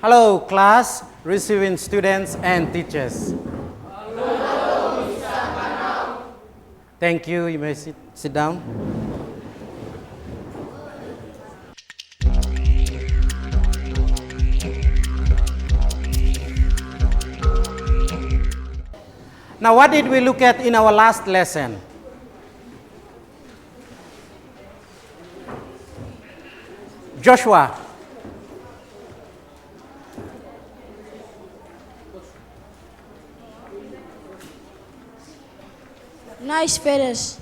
Hello, class, receiving students and teachers. Thank you. You may sit down. Now, what did we look at in our last lesson? Joshua. Nice feathers.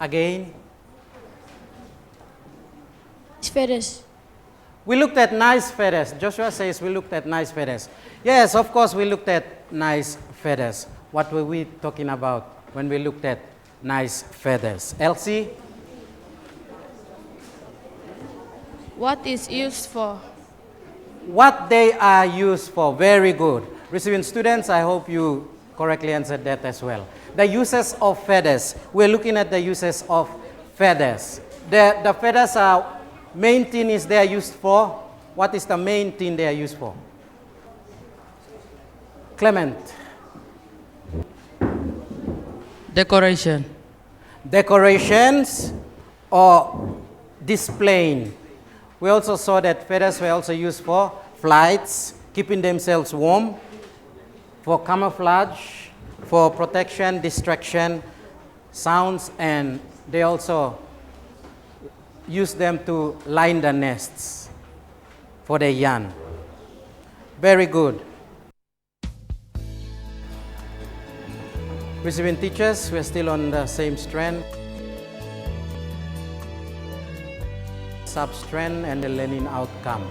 Again. Feathers. We looked at nice feathers. Joshua says we looked at nice feathers. Yes, of course, we looked at nice feathers. What were we talking about when we looked at nice feathers? Elsie? What is used for? What they are used for. Very good. Receiving students, I hope you correctly answered that as well. The uses of feathers. We're looking at the uses of feathers. The feathers are, main thing is they are used for. What is the main thing they are used for? Clement. Decoration. Decorations or displaying. We also saw that feathers were also used for flights, keeping themselves warm, for camouflage, for protection, distraction, sounds, and they also use them to line the nests for their young. Very good. Receiving teachers, we're still on the same strand. Substrand and the learning outcome.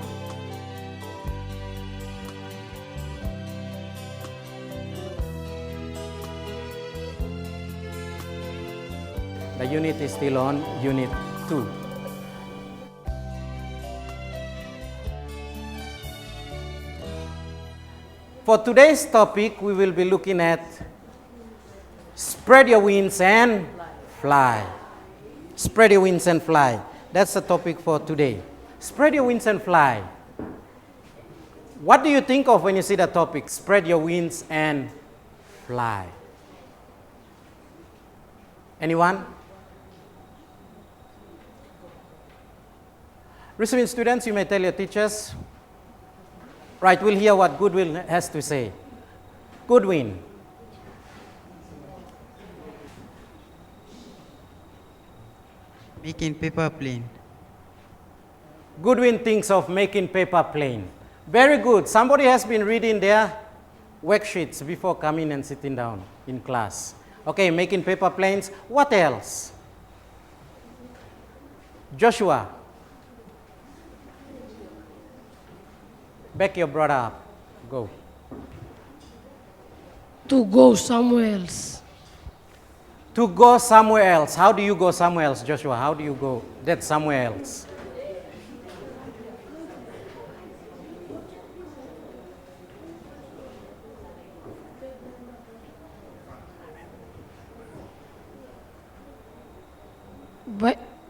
The unit is still on Unit 2. For today's topic, we will be looking at spread your wings and fly. Spread your wings and fly. That's the topic for today. Spread your wings and fly. What do you think of when you see the topic, spread your wings and fly? Anyone? Receiving students, you may tell your teachers. Right, we'll hear what Goodwin has to say. Goodwin. Making paper plane. Goodwin thinks of making paper plane. Very good. Somebody has been reading their worksheets before coming and sitting down in class. Okay, making paper planes. What else? Joshua. Back your brother up. Go. To go somewhere else. To go somewhere else. How do you go somewhere else, Joshua? How do you go that somewhere else?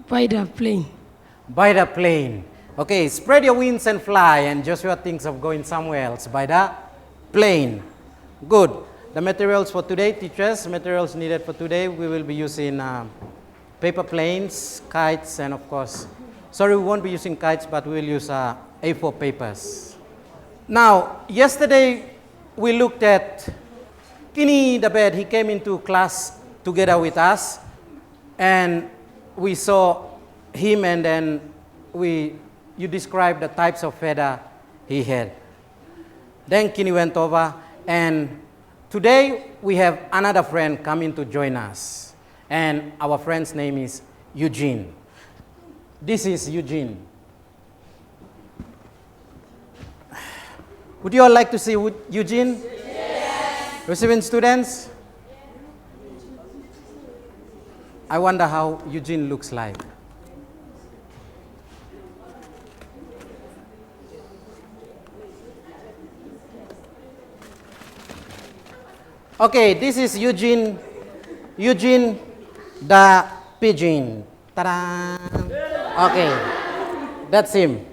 By the plane. By the plane. Okay, spread your wings and fly. And Joshua thinks of going somewhere else by the plane. Good. The materials for today, teachers, materials needed for today, we will be using paper planes, kites, and of course, sorry, we won't be using kites, but we will use A4 papers. Now, yesterday we looked at Kinney the bird. He came into class together with us, and we saw him, and then you described the types of feather he had. Then Kinney went over, and today we have another friend coming to join us, and our friend's name is Eugene. This is Eugene. Would you all like to see Eugene? Yes. Receiving students? I wonder how Eugene looks like. Okay, this is Eugene the pigeon. Ta-da! Okay, that's him.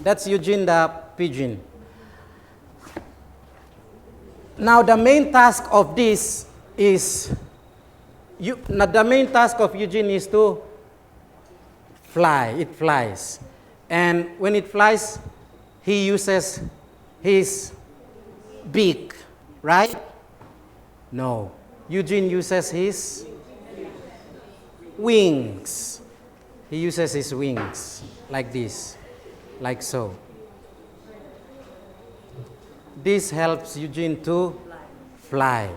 That's Eugene the pigeon. Now the main task of this is, the main task of Eugene is to fly. It flies. And when it flies, he uses his beak, right? No. Eugene uses his wings. He uses his wings like this, like so. This helps Eugene to fly.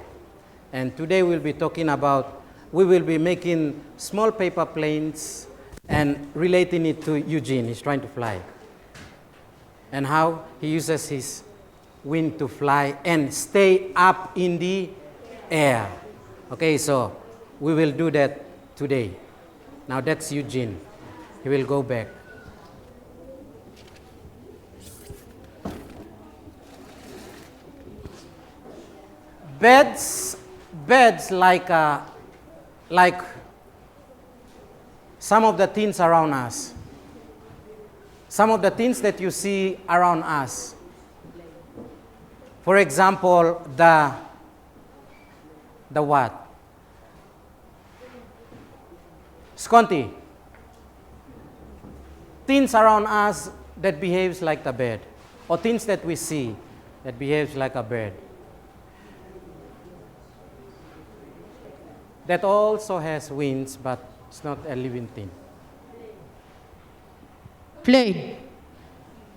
And today we'll be talking about, we will be making small paper planes and relating it to Eugene. He's trying to fly. And how he uses his wing to fly and stay up in the air. Okay, so we will do that today. Now that's Eugene. He will go back. Beds like some of the things around us. Some of the things that you see around us. For example, the what? Sconti. Things around us that behaves like the bed, or things that we see that behaves like a bed. That also has wings, but it's not a living thing. Plane.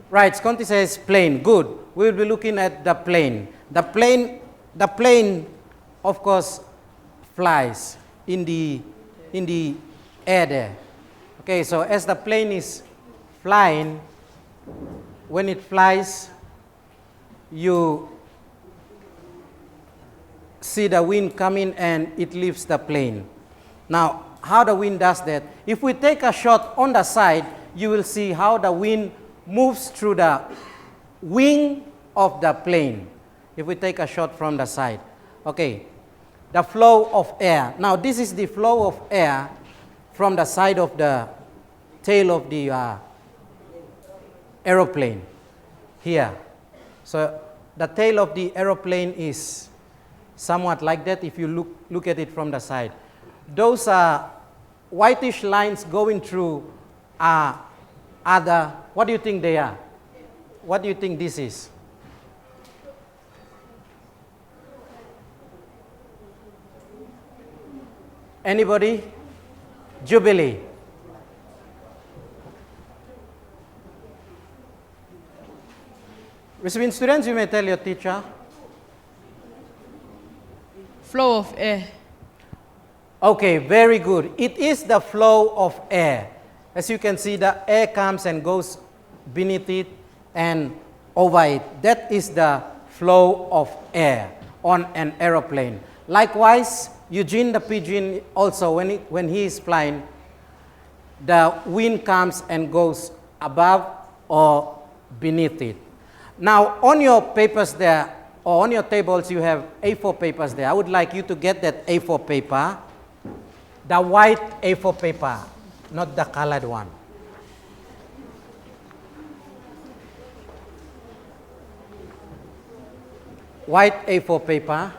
Right, Sconti says plane. Good. We will be looking at the plane. The plane, of course, flies in the air there. Okay, so as the plane is flying, when it flies, you see the wind coming and it lifts the plane. Now, how the wind does that? If we take a shot on the side, you will see how the wind moves through the wing of the plane. If we take a shot from the side. Okay, the flow of air. Now, this is the flow of air from the side of the tail of the aeroplane here. So, the tail of the aeroplane is somewhat like that if you look at it from the side. Those whitish lines going through are what do you think they are? What do you think this is? Anybody? Jubilee. Receiving students, you may tell your teacher. Flow of air. Okay, very good. It is the flow of air. As you can see, the air comes and goes beneath it and over it. That is the flow of air on an aeroplane. Likewise, Eugene the pigeon also, when he is flying, the wind comes and goes above or beneath it. Now, on your papers there, or on your tables, you have A4 papers there. I would like you to get that A4 paper, the white A4 paper, not the colored one. White A4 paper.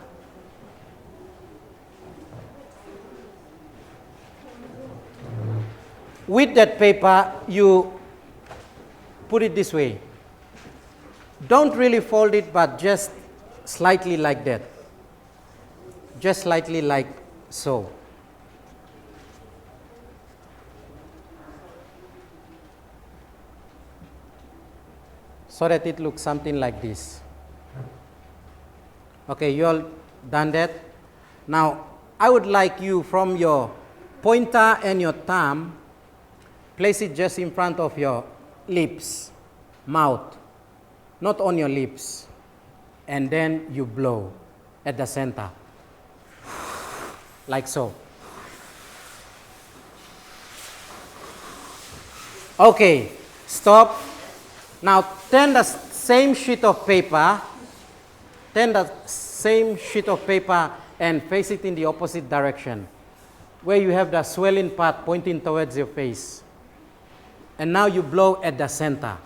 With that paper, you put it this way. Don't really fold it, but just slightly like that. Just slightly like so. So that it looks something like this. Okay, you all done that? Now, I would like you from your pointer and your thumb, place it just in front of your lips, mouth, not on your lips. And then you blow at the center, like so. Okay, stop. Now turn the same sheet of paper, and face it in the opposite direction, where you have the swelling part pointing towards your face. And now you blow at the center.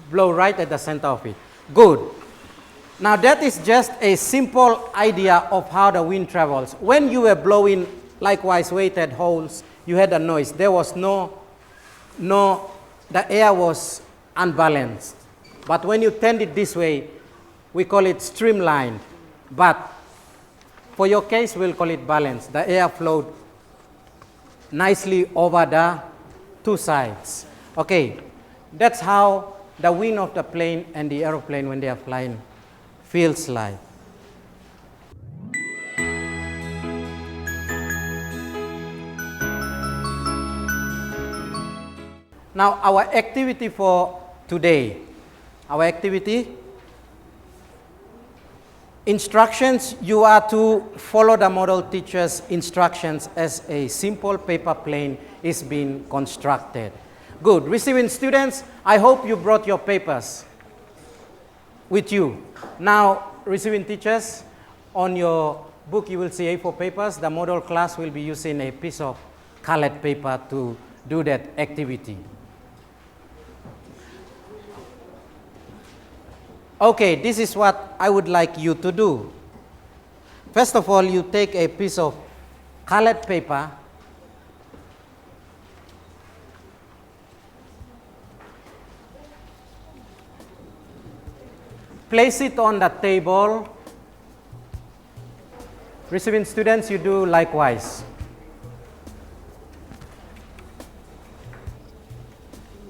blow right at the center of it. Good. Now that is just a simple idea of how the wind travels. When you were blowing likewise weighted holes, you had a noise. There was the air was unbalanced. But when you turned it this way, we call it streamlined. But for your case, we'll call it balanced. The air flowed nicely over the two sides. Okay, that's how the wing of the plane and the aeroplane when they are flying feels like. Now our activity for today, instructions, you are to follow the model teacher's instructions as a simple paper plane is being constructed. Good. Receiving students, I hope you brought your papers with you. Now, receiving teachers, on your book you will see A4 papers. The model class will be using a piece of colored paper to do that activity. Okay, this is what I would like you to do. First of all, you take a piece of colored paper, place it on the table. Receiving students, you do likewise.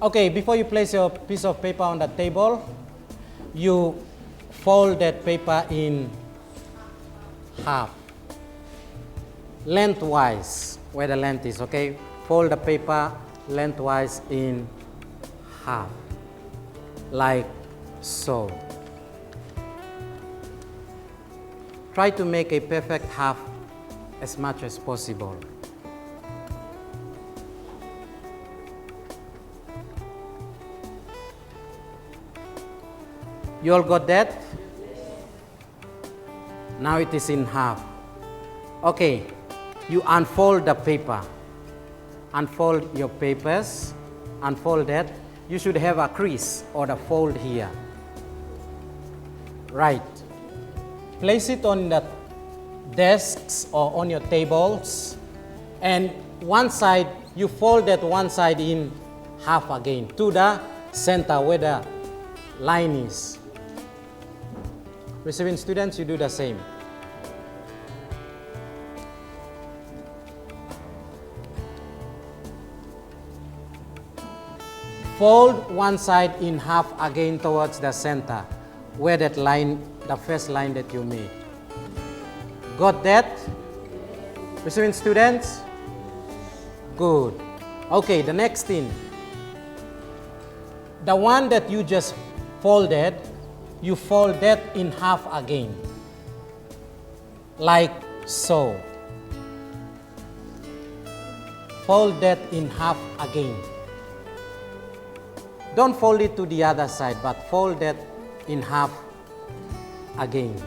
Okay, before you place your piece of paper on the table, you fold that paper in half, lengthwise, where the length is, okay? Fold the paper lengthwise in half, like so. Try to make a perfect half as much as possible. You all got that? Now it is in half. Okay, you unfold the paper. Unfold your papers. Unfold that. You should have a crease or the fold here. Right. Place it on the desks or on your tables. And one side, you fold that one side in half again to the center where the line is. Receiving students, you do the same. Fold one side in half again towards the center, where that line, the first line that you made. Got that? Receiving students? Good. Okay, the next thing. The one that you just folded, you fold that in half again, like so. Fold that in half again. Don't fold it to the other side, but fold that in half again.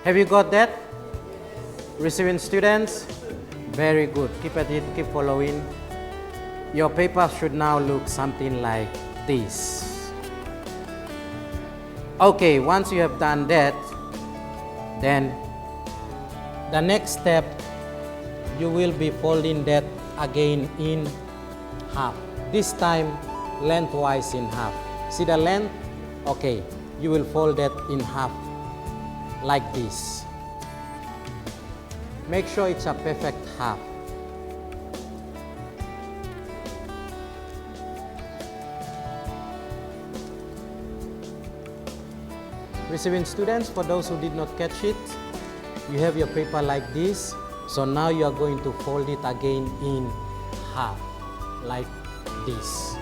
Have you got that? Receiving students? Very good. Keep at it, keep following. Your paper should now look something like this. Okay, once you have done that, then the next step, you will be folding that again in half. This time, lengthwise in half. See the length? Okay, you will fold that in half like this. Make sure it's a perfect half. Receiving students, for those who did not catch it, you have your paper like this. So now you are going to fold it again in half, like this.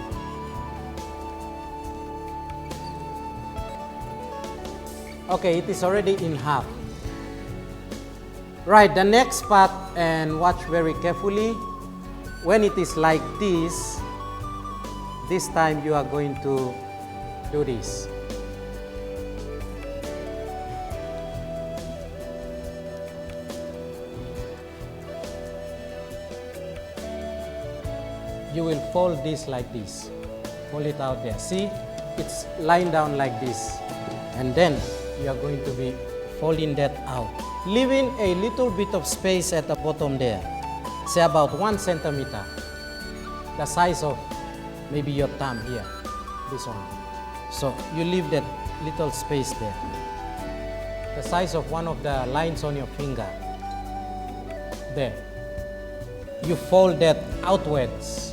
Okay, it is already in half. Right, the next part, and watch very carefully. When it is like this time you are going to do this. you will fold this like this. Fold it out there. See, it's lying down like this. And then you are going to be folding that out, leaving a little bit of space at the bottom there, say about 1 centimeter, the size of maybe your thumb here, this one. So you leave that little space there, the size of one of the lines on your finger. There. You fold that outwards,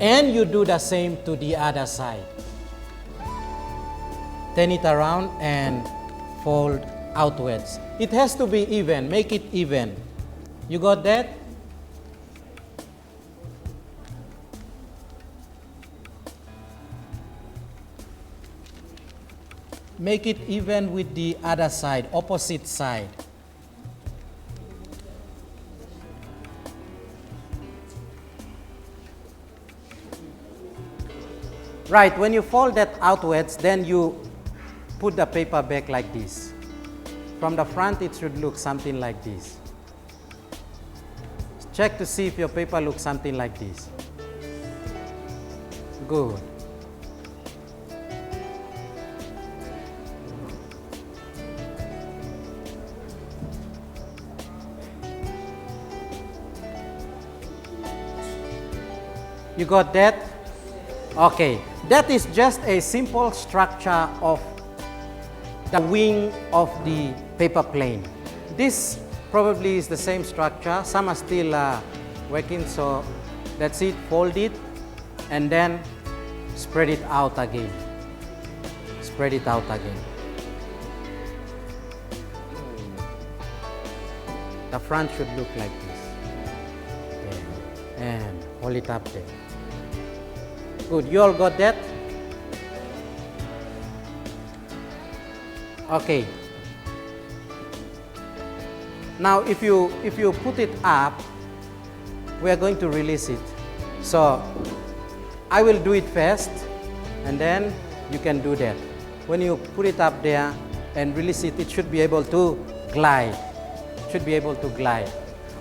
and you do the same to the other side. Turn it around and fold outwards. It has to be even, make it even. You got that? Make it even with the other side, opposite side. Right, when you fold that outwards, then you put the paper back like this. From the front, it should look something like this. Check to see if your paper looks something like this. Good. You got that? Okay. That is just a simple structure of the wing of the paper plane. This probably is the same structure. Some are still working, so that's it. Fold it and then spread it out again. Spread it out again. The front should look like this. There. And hold it up there. Good. You all got that? Okay. Now if you put it up, we are going to release it. So I will do it first and then you can do that. When you put it up there and release it, it should be able to glide. Should be able to glide.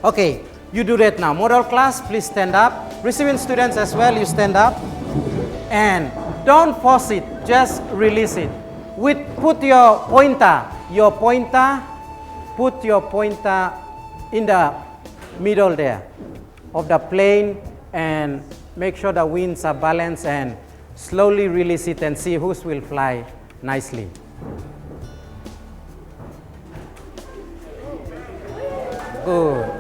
Okay, you do that now. Model class, please stand up. Receiving students as well, you stand up. And don't force it, just release it. Put your pointer in the middle there of the plane and make sure the wings are balanced and slowly release it and see whose will fly nicely. Good.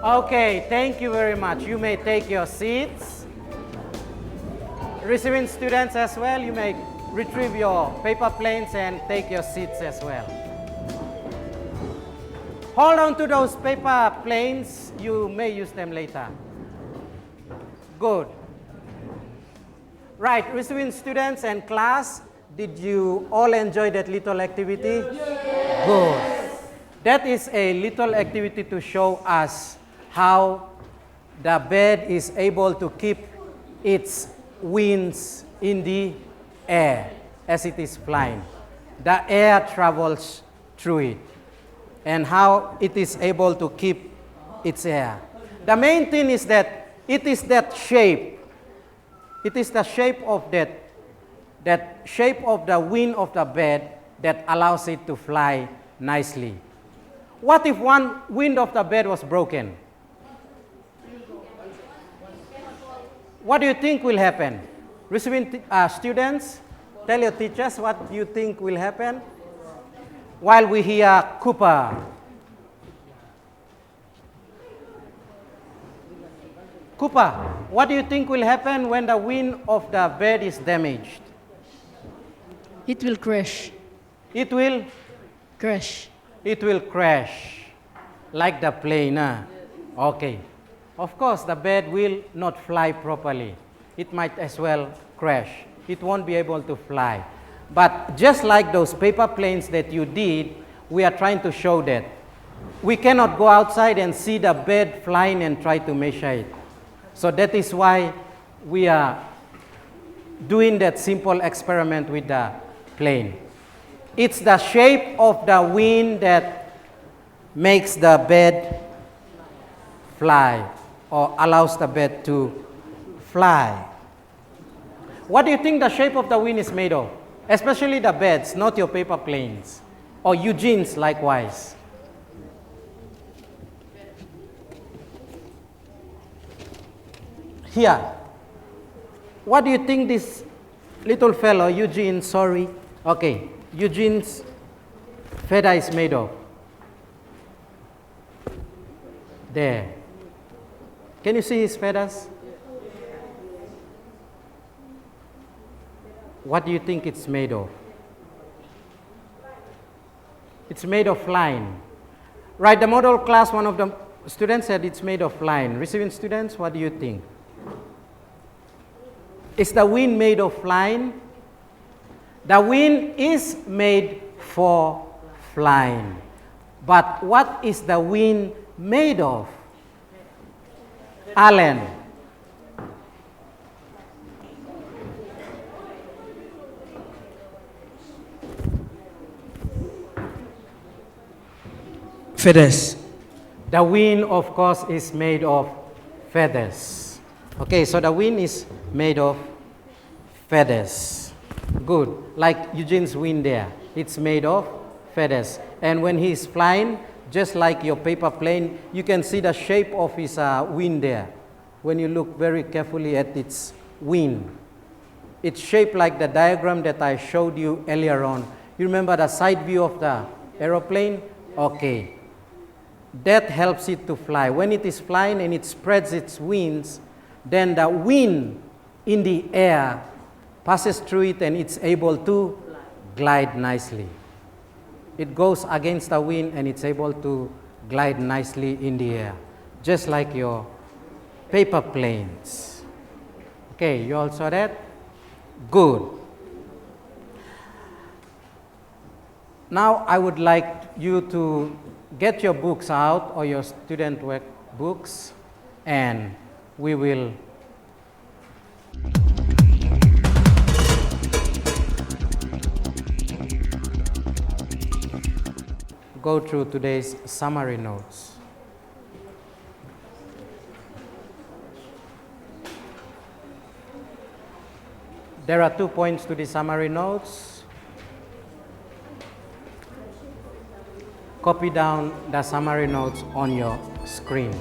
Okay, thank you very much. You may take your seats. Receiving students as well, you may retrieve your paper planes and take your seats as well. Hold on to those paper planes. You may use them later. Good. Right, receiving students and class, did you all enjoy that little activity? Yes. Good. That is a little activity to show us how the bird is able to keep its wings in the air as it is flying. The air travels through it, and how it is able to keep its air. The main thing is that it is that shape. It is the shape of that shape of the wing of the bird that allows it to fly nicely. What if one wing of the bird was broken? What do you think will happen? Receiving students, tell your teachers what you think will happen while we hear Cooper. Cooper, what do you think will happen when the wing of the bird is damaged? It will crash. It will Crash. It will crash like the plane. Okay. Of course, the bird will not fly properly. It might as well crash. It won't be able to fly. But just like those paper planes that you did, we are trying to show that we cannot go outside and see the bird flying and try to measure it. So that is why we are doing that simple experiment with the plane. It's the shape of the wing that makes the bird fly or allows the bird to fly. What do you think the shape of the wing is made of? Especially the birds, not your paper planes. Or Eugene's likewise. Here, what do you think this little fellow, Eugene, sorry, okay, Eugene's feather is made of? There. Can you see his feathers? What do you think it's made of? It's made of line. Right, the model class, one of the students said it's made of line. Receiving students, what do you think? Is the wing made of line? The wing is made for flying. But what is the wing made of? Alan. Feathers. The wing, of course, is made of feathers. Okay, so the wing is made of feathers. Good. Like Eugene's wing there. It's made of feathers. And when he's flying, just like your paper plane, you can see the shape of his wing there. When you look very carefully at its wing. It's shaped like the diagram that I showed you earlier on. You remember the side view of the aeroplane? Okay. That helps it to fly. When it is flying and it spreads its wings, then the wind in the air passes through it and it's able to glide nicely. It goes against the wind and it's able to glide nicely in the air, just like your paper planes. Okay, you all saw that? Good. Now I would like you to get your books out or your student work books, and we will go through today's summary notes. There are 2 points to the summary notes. Copy down the summary notes on your screen.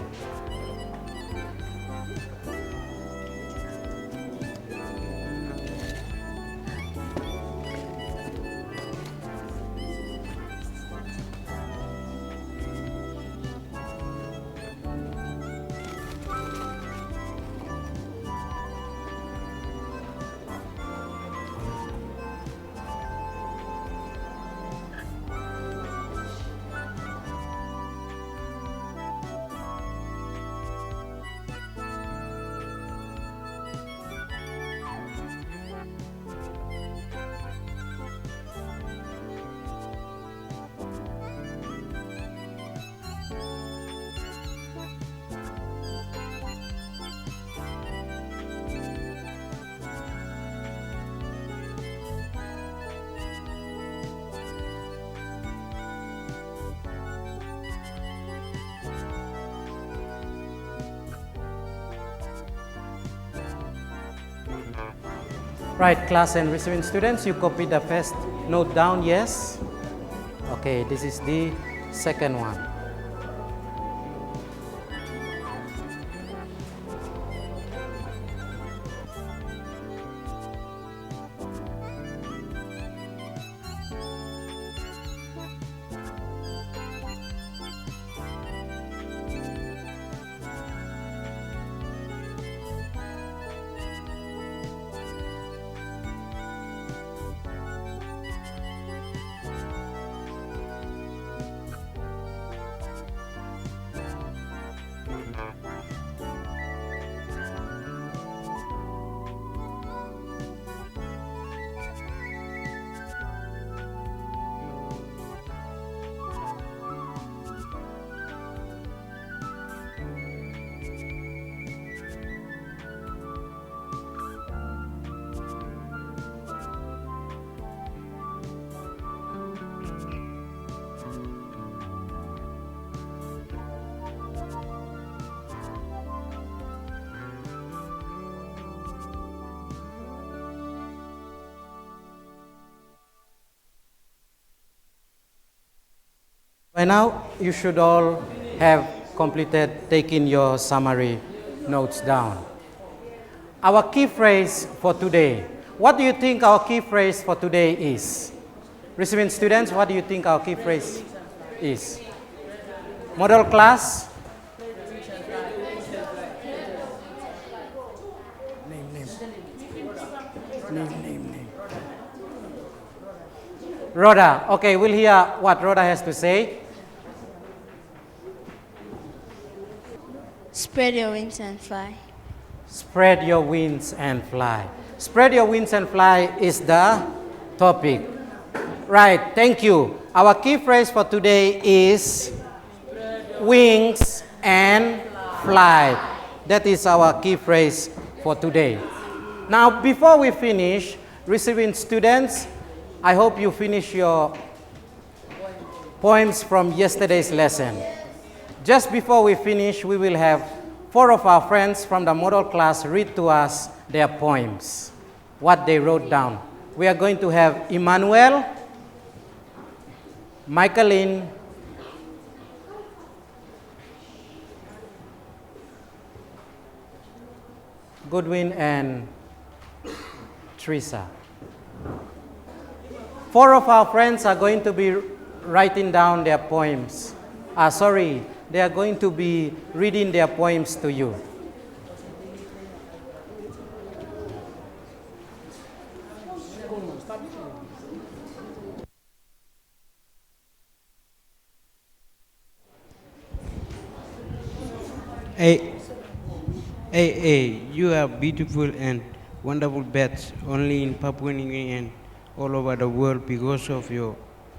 Right, class and receiving students, you copy the first note down, yes? Okay, this is the second one. By now, you should all have completed taking your summary notes down. Our key phrase for today. What do you think our key phrase for today is? Receiving students, what do you think our key phrase is? Model class? Name. Rhoda. Okay, we'll hear what Rhoda has to say. Spread your wings and fly. Spread your wings and fly. Spread your wings and fly is the topic. Right, thank you. Our key phrase for today is wings and fly. That is our key phrase for today. Now, before we finish, receiving students, I hope you finish your poems from yesterday's lesson. Just before we finish, we will have 4 of our friends from the model class read to us their poems, what they wrote down. We are going to have Emmanuel, Michaeline, Goodwin, and Teresa. 4 of our friends are going to be writing down their poems. They are going to be reading their poems to you. You are beautiful and wonderful birds only in Papua New Guinea and all over the world because of your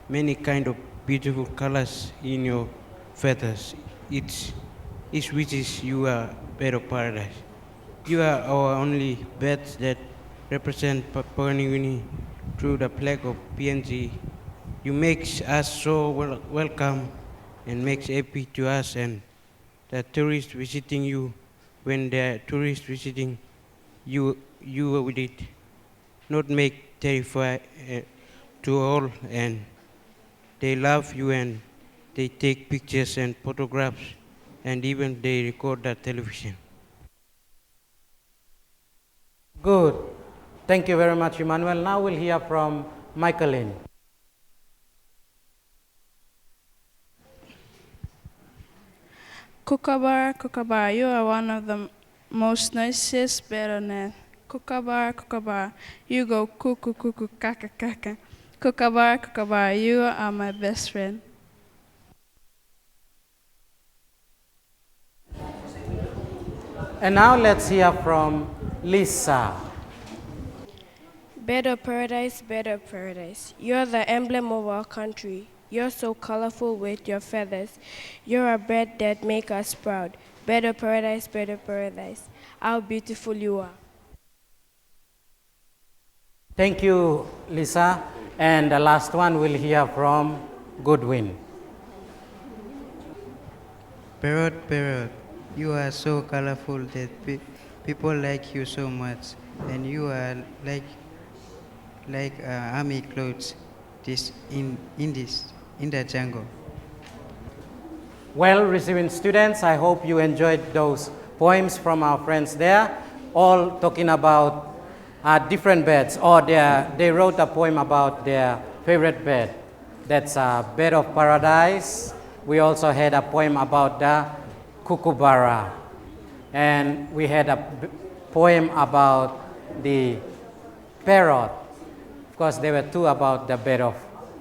many kind of beautiful colors in your feathers. It's which is you are bird of paradise. You are our only birds that represent Papua New Guinea through the flag of PNG. You make us so welcome and makes happy to us and the tourists visiting you. When the tourists visiting you with it, not make terrify to all, and they love you and they take pictures and photographs, and even they record the television. Good. Thank you very much, Emmanuel. Now we'll hear from Michaeline. Kookaburra, Kookaburra, you are one of the most nicest bird on earth. Kookaburra, Kookaburra, you go cuckoo, cuckoo, kaka, kaka. Kookaburra, Kookaburra, you are my best friend. And now let's hear from Lisa. Bird of paradise, bird of paradise. You're the emblem of our country. You're so colorful with your feathers. You're a bird that makes us proud. Bird of paradise, bird of paradise. How beautiful you are. Thank you, Lisa. And the last one we'll hear from Goodwin. Parrot, you are so colorful that people like you so much, and you are like army clothes in the jungle. Well, receiving students, I hope you enjoyed those poems from our friends there, all talking about different birds, or they wrote a poem about their favorite bird. That's a bird of paradise. We also had a poem about the kookaburra, and we had a poem about the parrot. Of course, there were 2 about the bird of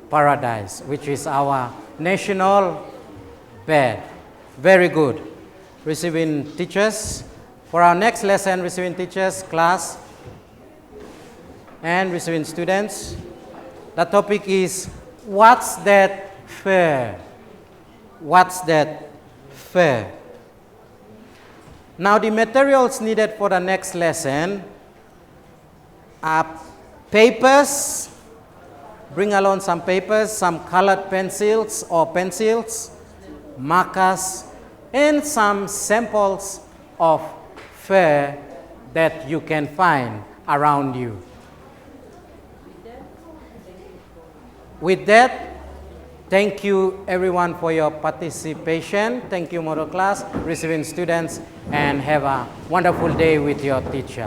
paradise, which is our national bird. Very good. Receiving teachers. For our next lesson, receiving teachers, class, and receiving students, the topic is, what's that fair? What's that fair? Now, the materials needed for the next lesson are papers. Bring along some papers, some colored pencils or pencils, markers, and some samples of fur that you can find around you. With that, Thank you everyone for your participation. Thank you model class, receiving students, and have a wonderful day with your teacher.